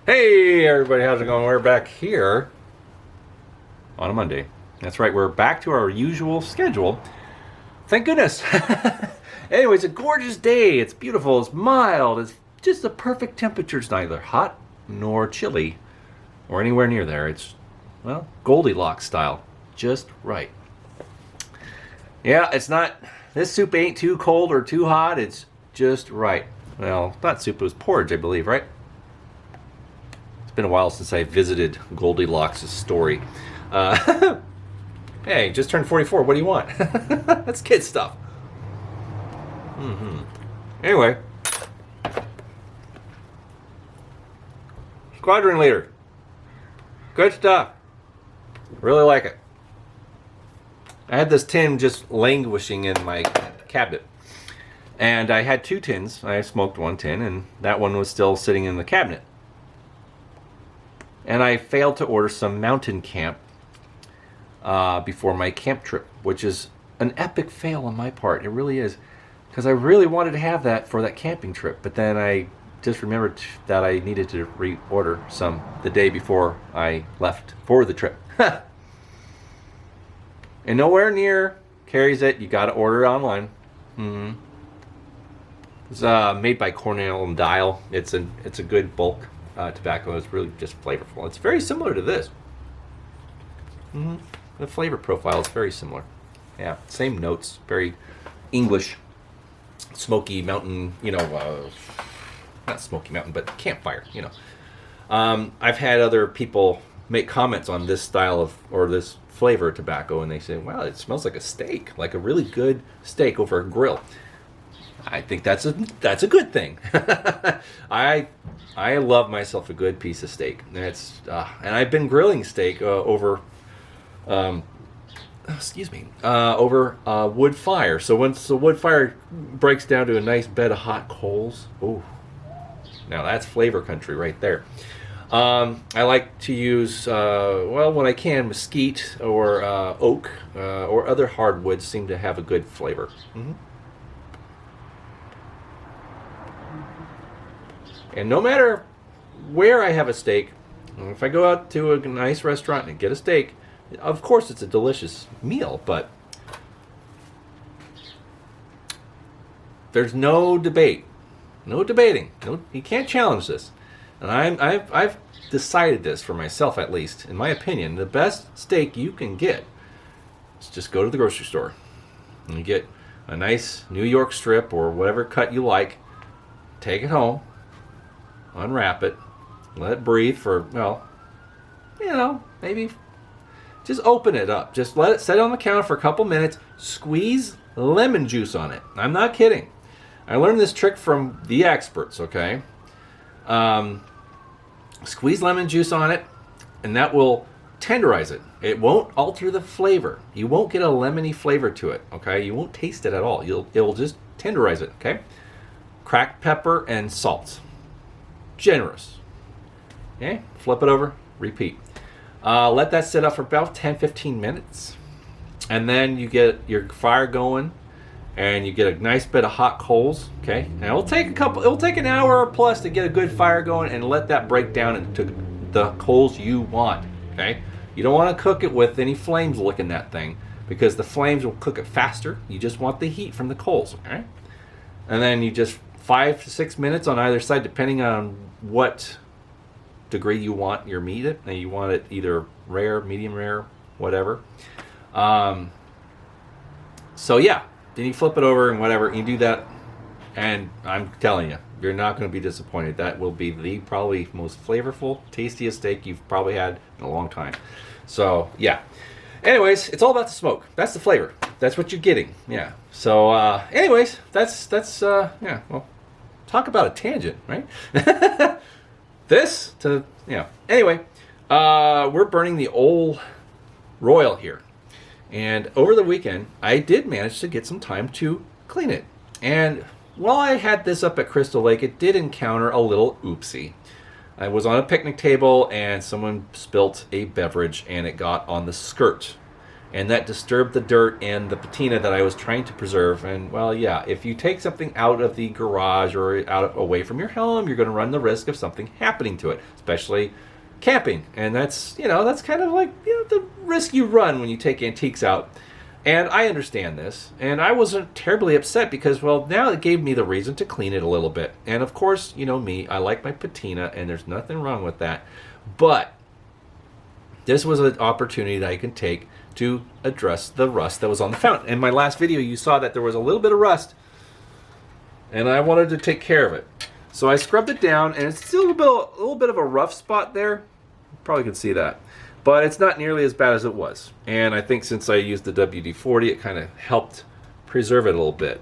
Hey everybody, how's it going? We're back here on a Monday. That's right, we're back to our usual schedule. Thank goodness. Anyway, it's a gorgeous day. It's beautiful. It's mild. It's just the perfect temperature. It's neither hot nor chilly or anywhere near there. It's, well, Goldilocks style. Just right. Yeah, it's not, this soup ain't too cold or too hot. It's just right. Well, not soup, it was porridge, I believe, right? It's been a while since I visited Goldilocks' story. Hey, just turned 44. What do you want? That's kid stuff. Anyway. Squadron leader. Good stuff. Really like it. I had this tin just languishing in my cabinet. And I had two tins. I smoked one tin, and that one was still sitting in the cabinet. And I failed to order some mountain camp before my camp trip, which is an epic fail on my part. It really is. Because I really wanted to have that for that camping trip. But then I just remembered that I needed to reorder some the day before I left for the trip. And nowhere near carries it. You got to order it online. It's made by Cornell and Dial. It's a good bulk tobacco. It's really just flavorful. It's very similar to this. The flavor profile is very similar. Yeah, same notes. Very English, smoky mountain. Not smoky mountain, but campfire. I've had other people make comments on this style of or this flavor tobacco, and they say, "Wow, it smells like a steak, like a really good steak over a grill." I think that's a good thing. I love myself a good piece of steak. And I've been grilling steak over wood fire. So once the wood fire breaks down to a nice bed of hot coals, ooh, now that's flavor country right there. I like to use, when I can, mesquite or oak or other hardwoods seem to have a good flavor. And no matter where I have a steak, if I go out to a nice restaurant and get a steak, of course it's a delicious meal, but there's no debate, no debating. No, you can't challenge this. And I've decided this for myself, at least, in my opinion. The best steak you can get is just go to the grocery store and you get a nice New York strip or whatever cut you like, take it home, unwrap it, let it breathe for, maybe just open it up. Just let it sit on the counter for a couple minutes. Squeeze lemon juice on it. I'm not kidding. I learned this trick from the experts, okay? Squeeze lemon juice on it, and that will tenderize it. It won't alter the flavor. You won't get a lemony flavor to it, okay? You won't taste it at all. It will just tenderize it, okay? Cracked pepper and salt. Generous. Okay, flip it over, repeat. Let that sit up for about 10-15 minutes. And then you get your fire going and you get a nice bit of hot coals. Okay. And it'll take an hour plus to get a good fire going and let that break down into the coals you want. Okay. You don't want to cook it with any flames licking that thing because the flames will cook it faster. You just want the heat from the coals. Okay. And then you just 5 to 6 minutes on either side, depending on what degree you want your meat at. And you want it either rare, medium rare, whatever. Then you flip it over and whatever. You do that, and I'm telling you, you're not going to be disappointed. That will be the probably most flavorful, tastiest steak you've probably had in a long time. So, yeah. Anyways, it's all about the smoke. That's the flavor. That's what you're getting. Yeah. So, talk about a tangent, right? Anyway, we're burning the old Royal here. And over the weekend, I did manage to get some time to clean it. And while I had this up at Crystal Lake, it did encounter a little oopsie. I was on a picnic table and someone spilt a beverage and it got on the skirt. and that disturbed the dirt and the patina that I was trying to preserve. And well, yeah, if you take something out of the garage or away from your home, you're going to run the risk of something happening to it, especially camping. And that's, that's kind of like, the risk you run when you take antiques out. And I understand this, and I wasn't terribly upset because, well, now it gave me the reason to clean it a little bit. And of course, you know me, I like my patina, and there's nothing wrong with that. But this was an opportunity that I can take to address the rust that was on the fountain. In my last video, you saw that there was a little bit of rust, and I wanted to take care of it. So I scrubbed it down, and it's still a little bit of a rough spot there. You probably can see that. But it's not nearly as bad as it was. And I think since I used the WD-40, it kind of helped preserve it a little bit.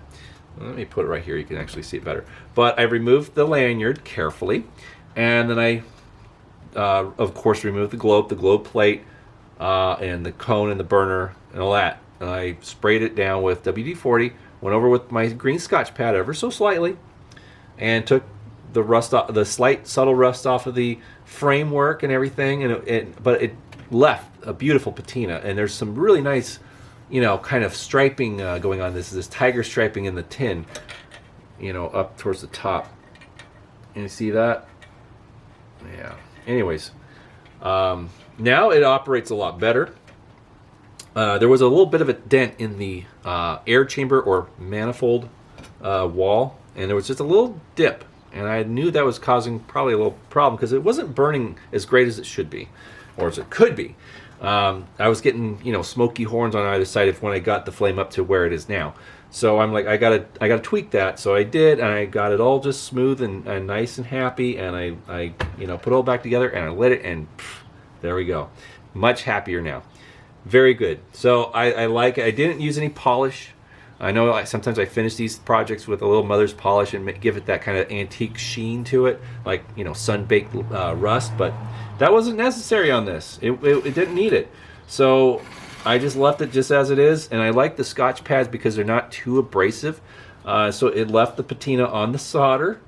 Let me put it right here. You can actually see it better. But I removed the lanyard carefully. And then I, of course, removed the globe plate, and the cone and the burner and all that. And I sprayed it down with WD-40, went over with my green Scotch pad ever so slightly, and took the rust off, the slight subtle rust off of the framework and everything. But it left a beautiful patina, and there's some really nice, kind of striping going on. This tiger striping in the tin, up towards the top. And you see that? Yeah. Anyways, now it operates a lot better. There was a little bit of a dent in the air chamber or manifold wall, and there was just a little dip, and I knew that was causing probably a little problem because it wasn't burning as great as it should be, or as it could be. I was getting smoky horns on either side when I got the flame up to where it is now. So I'm like, I gotta tweak that. So I did, and I got it all just smooth and nice and happy, and I put it all back together, and I lit it, and there we go. Much happier now. Very good. So I like it. I didn't use any polish. I know sometimes I finish these projects with a little mother's polish and give it that kind of antique sheen to it, like sun-baked rust, but that wasn't necessary on this. It didn't need it. So I just left it just as it is, and I like the Scotch pads because they're not too abrasive. So it left the patina on the solder,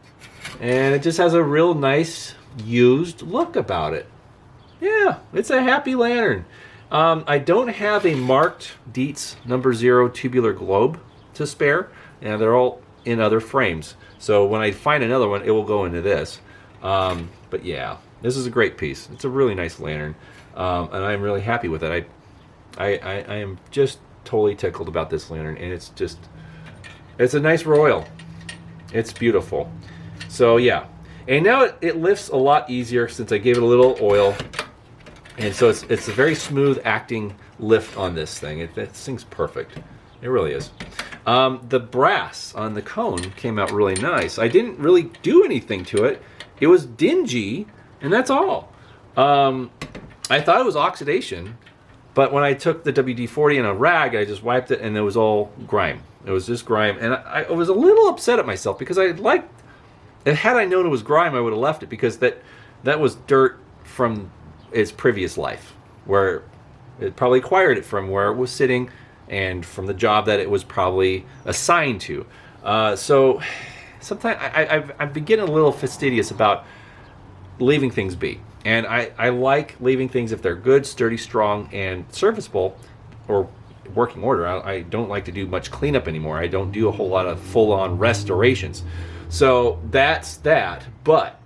and it just has a real nice used look about it. Yeah, it's a happy lantern. I don't have a marked Dietz number 0 tubular globe to spare, and they're all in other frames. So when I find another one, it will go into this. But yeah, this is a great piece. It's a really nice lantern, and I'm really happy with it. I am just totally tickled about this lantern, and it's a nice Royal. It's beautiful. So yeah, and now it lifts a lot easier since I gave it a little oil. And so it's a very smooth acting lift on this thing. This thing's perfect. It really is. The brass on the cone came out really nice. I didn't really do anything to it. It was dingy, and that's all. I thought it was oxidation, but when I took the WD-40 and a rag, I just wiped it, and it was all grime. It was just grime, and I was a little upset at myself because had I known it was grime, I would have left it, because that was dirt from its previous life, where it probably acquired it from, where it was sitting, and from the job that it was probably assigned to. So sometimes I've been getting a little fastidious about leaving things be. And I like leaving things if they're good, sturdy, strong, and serviceable, or working order. I don't like to do much cleanup anymore. I don't do a whole lot of full-on restorations. So that's that. But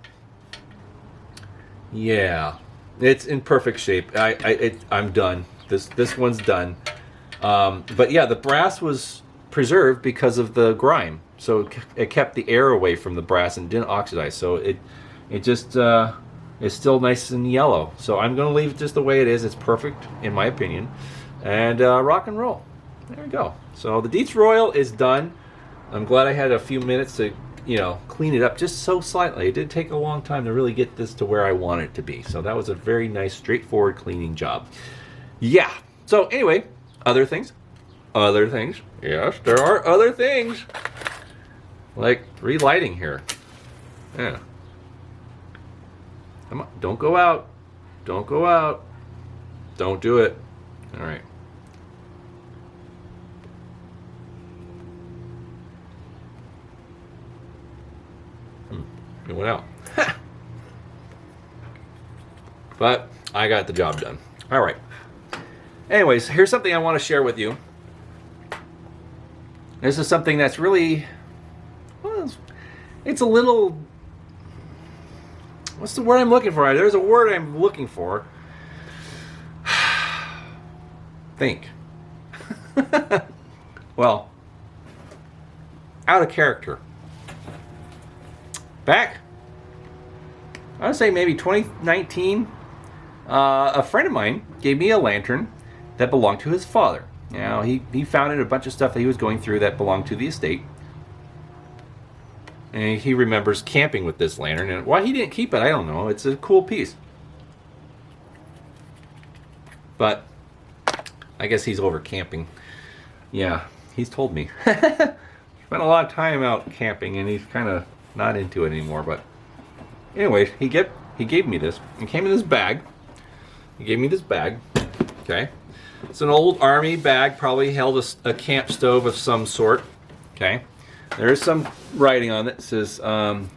yeah, it's in perfect shape. I'm done. This one's done. But yeah, the brass was preserved because of the grime, so it kept the air away from the brass and didn't oxidize. So it just is still nice and yellow. So I'm going to leave it just the way it is. It's perfect in my opinion, and rock and roll. There we go. So the Dietz Royal is done. I'm glad I had a few minutes to clean it up just so slightly. It did take a long time to really get this to where I want it to be. So that was a very nice, straightforward cleaning job. Yeah. So anyway, other things. Yes, there are other things. Like relighting here. Yeah. Come on, don't go out. Don't go out. Don't do it. All right. It went out. But I got the job done. All right. Anyways, here's something I want to share with you. This is something that's really, well, it's a little, what's the word I'm looking for? There's a word I'm looking for. Think. Well, out of character. Back, I would say maybe 2019, a friend of mine gave me a lantern that belonged to his father. Now, he found a bunch of stuff that he was going through that belonged to the estate. And he remembers camping with this lantern. And why he didn't keep it, I don't know. It's a cool piece. But I guess he's over camping. Yeah, he's told me. Spent a lot of time out camping, and he's kind of not into it anymore. But anyways, he gave me this. It came in this bag. He gave me this bag. Okay. It's an old army bag, probably held a camp stove of some sort. Okay. There's some writing on it. It says, well,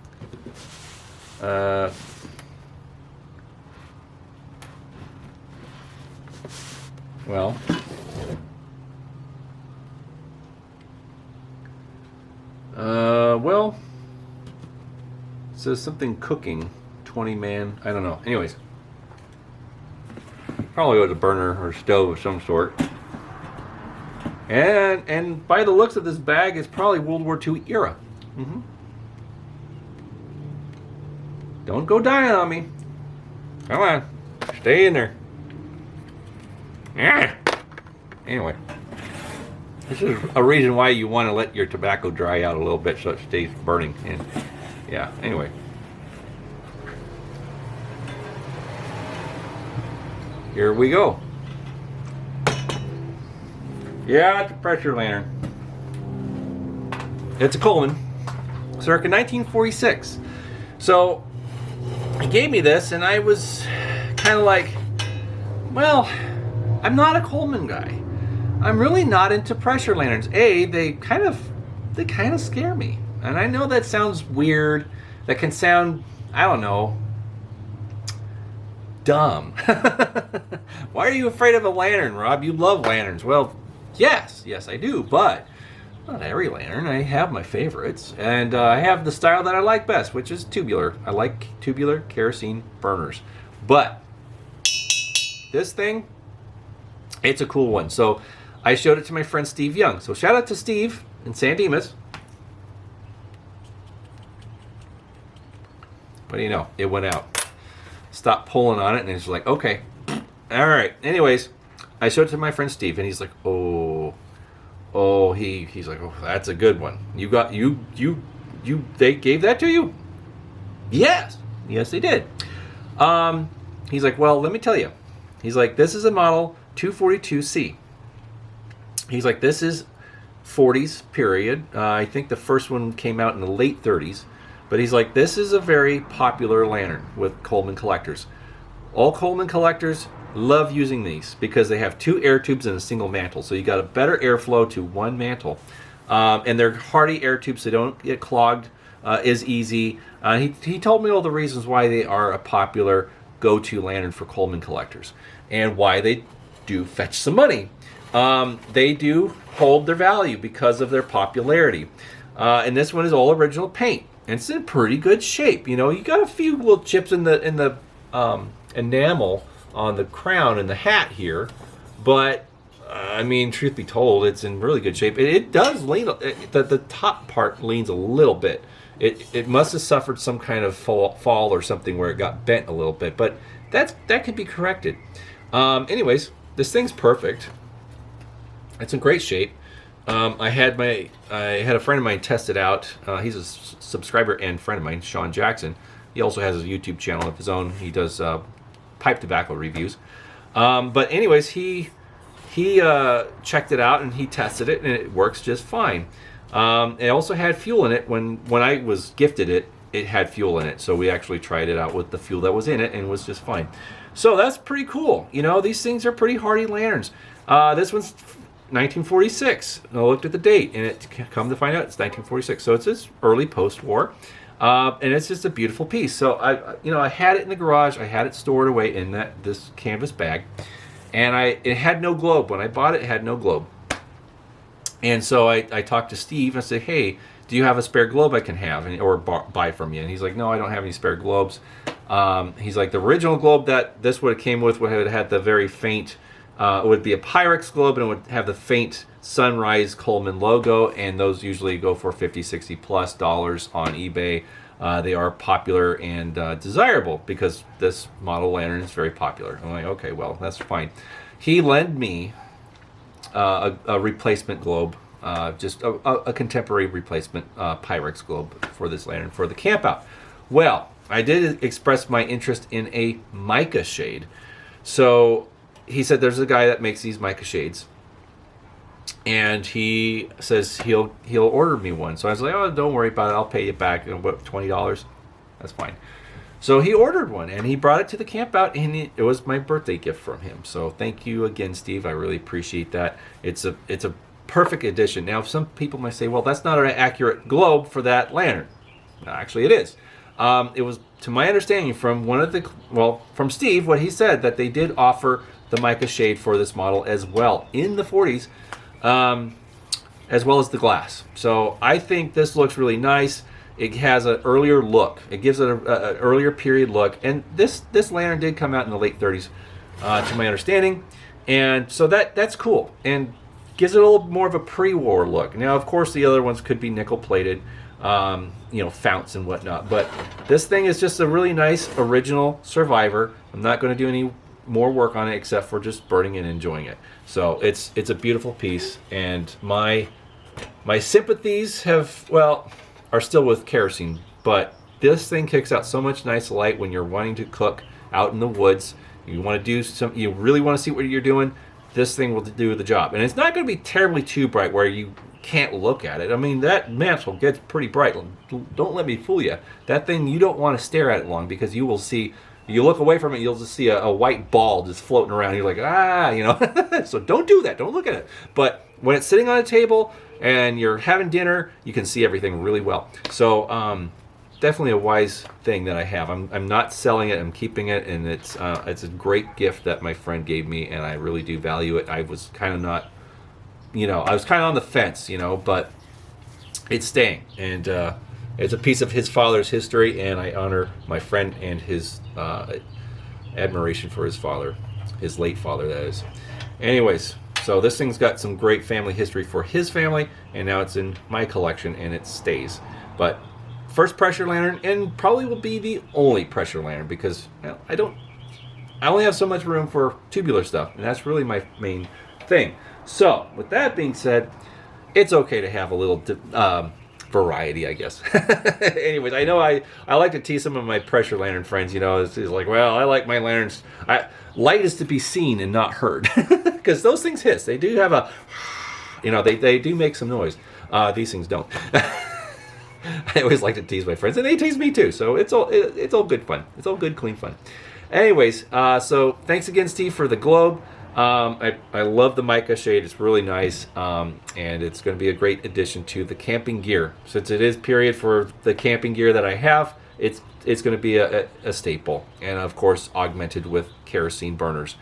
it says something cooking, 20 man, I don't know. Anyways, probably with a burner or stove of some sort. And by the looks of this bag, it's probably World War II era. Mm-hmm. Don't go dying on me. Come on, stay in there. Yeah. Anyway, this is a reason why you want to let your tobacco dry out a little bit so it stays burning. And yeah, anyway. Here we go. Yeah, it's a pressure lantern. It's a Coleman, circa 1946. So, he gave me this, and I was kind of like, well, I'm not a Coleman guy. I'm really not into pressure lanterns. They kind of scare me. And I know that sounds weird. That can sound, I don't know, dumb. Why are you afraid of a lantern, Rob? You love lanterns. Well, yes, I do, but not every lantern. I have my favorites, and I have the style that I like best, which is tubular. I like tubular kerosene burners. But this thing, it's a cool one. So I showed it to my friend Steve Young. So shout out to Steve in San Dimas. What do you know? It went out. Stopped pulling on it, and it's like, okay. All right. Anyways, I showed it to my friend Steve, and he's like, he's like, oh, that's a good one. You got, they gave that to you? Yes, they did. He's like, well, let me tell you. He's like, this is a model 242C. He's like, this is 40s period. I think the first one came out in the late 30s. But he's like, this is a very popular lantern with Coleman collectors. All Coleman collectors love using these because they have two air tubes and a single mantle. So you got a better airflow to one mantle. And they're hardy air tubes, so they don't get clogged as easy. He told me all the reasons why they are a popular go-to lantern for Coleman collectors and why they do fetch some money. They do hold their value because of their popularity. And this one is all original paint. And it's in pretty good shape. You know, you got a few little chips in the enamel on the crown and the hat here, but I mean, truth be told, it's in really good shape. It does lean. The top part leans a little bit. It must have suffered some kind of fall or something where it got bent a little bit, but that can be corrected. Anyways, this thing's perfect. It's in great shape. I had a friend of mine test it out. He's a subscriber and friend of mine, Sean Jackson. He also has a YouTube channel of his own. He does pipe tobacco reviews. But anyways, he checked it out and he tested it, and it works just fine. It also had fuel in it. When I was gifted it, it had fuel in it. So we actually tried it out with the fuel that was in it, and it was just fine. So that's pretty cool. You know, these things are pretty hardy lanterns. This one's 1946. I looked at the date, and it come to find out it's 1946. So it's this early post-war, and it's just a beautiful piece. So I had it in the garage. I had it stored away in this canvas bag, and it had no globe. When I bought it, it had no globe. And so I talked to Steve and I said, hey, do you have a spare globe I can have or buy from you? And he's like, no, I don't have any spare globes. He's like, the original globe that this would have came with would have had the very faint, it would be a Pyrex globe, and it would have the faint Sunrise Coleman logo, and those usually go for $50, $60 plus on eBay. They are popular and desirable because this model lantern is very popular. I'm like, okay, well, that's fine. He lent me a replacement globe, just a contemporary replacement Pyrex globe for this lantern for the camp out. Well, I did express my interest in a mica shade. So he said there's a guy that makes these mica shades, and he says he'll order me one. So I was like, oh, don't worry about it. I'll pay you back. What, $20? That's fine. So he ordered one, and he brought it to the camp out, and it was my birthday gift from him. So thank you again, Steve. I really appreciate that. It's a perfect addition. Now, some people might say, well, that's not an accurate globe for that lantern. No, actually, it is. It was, to my understanding, from from Steve, what he said, that they did offer the mica shade for this model as well in the 40s, as well as the glass. So I think this looks really nice. It has an earlier look. It gives it an earlier period look. And this lantern did come out in the late 30s, to my understanding. And so that's cool. And gives it a little more of a pre-war look. Now, of course, the other ones could be nickel-plated, founts and whatnot. But this thing is just a really nice original Survivor. I'm not going to do any more work on it except for just burning and enjoying it. So it's a beautiful piece. And my sympathies are still with kerosene, but this thing kicks out so much nice light when you're wanting to cook out in the woods. You want to do you really want to see what you're doing. This thing will do the job, and it's not going to be terribly too bright where you can't look at it. I mean, that mantle gets pretty bright. Don't let me fool you. That thing, you don't want to stare at it long, because you will see. You look away from it, you'll just see a white ball just floating around. You're like, So don't do that. Don't look at it. But when it's sitting on a table and you're having dinner, you can see everything really well. So definitely a wise thing that I have. I'm not selling it. I'm keeping it, and it's a great gift that my friend gave me, and I really do value it. I was kind of not, I was kind of on the fence, but it's staying, and it's a piece of his father's history, and I honor my friend and his admiration for his father, his late father, that is. Anyways. So this thing's got some great family history for his family, and now it's in my collection, and it stays. But first pressure lantern, and probably will be the only pressure lantern, because I only have so much room for tubular stuff, and that's really my main thing. So with that being said, it's okay to have a little variety, I guess. Anyways, I know I like to tease some of my pressure lantern friends. It's like, well, I like my lanterns. Light is to be seen and not heard, because those things hiss. They do have a, they do make some noise. These things don't. I always like to tease my friends, and they tease me too. So it's all good fun. It's all good, clean fun. Anyways, so thanks again, Steve, for the globe. I love the mica shade. It's really nice, and it's going to be a great addition to the camping gear. Since it is period for the camping gear that I have, it's going to be a staple, and of course augmented with kerosene burners.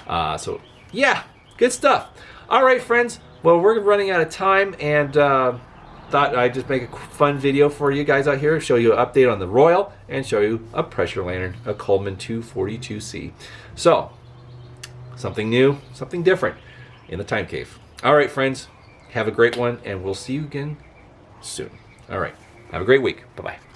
So yeah, good stuff. All right, friends. Well, we're running out of time, and thought I'd just make a fun video for you guys out here, show you an update on the Royal, and show you a pressure lantern, a Coleman 242C. So, something new, something different in the time cave. All right, friends, have a great one, and we'll see you again soon. All right, have a great week. Bye-bye.